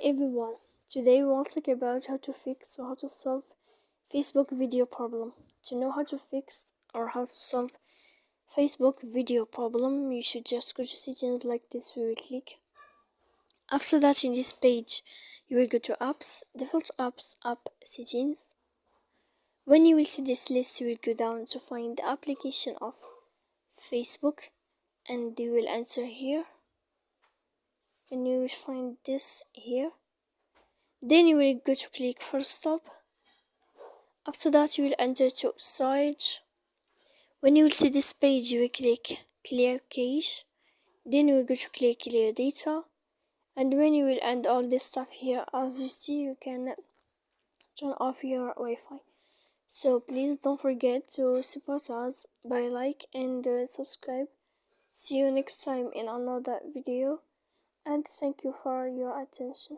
everyone, today we will talk about how to fix or how to solve Facebook video problem. To know how to fix or how to solve Facebook video problem, you should just go to settings like this. We will click. After that, in this page, you will go to apps, default apps, app settings. When you will see this list, you will go down to find the application of Facebook and you will enter here. And you will find this here. Then you will go to click first stop. After that, you will enter to storage. When you will see this page, you will click clear cache. Then you will go to click clear data. And when you will end all this stuff here, as you see, you can turn off your Wi-Fi. So please don't forget to support us by like and subscribe. See you next time in another video. And thank you for your attention.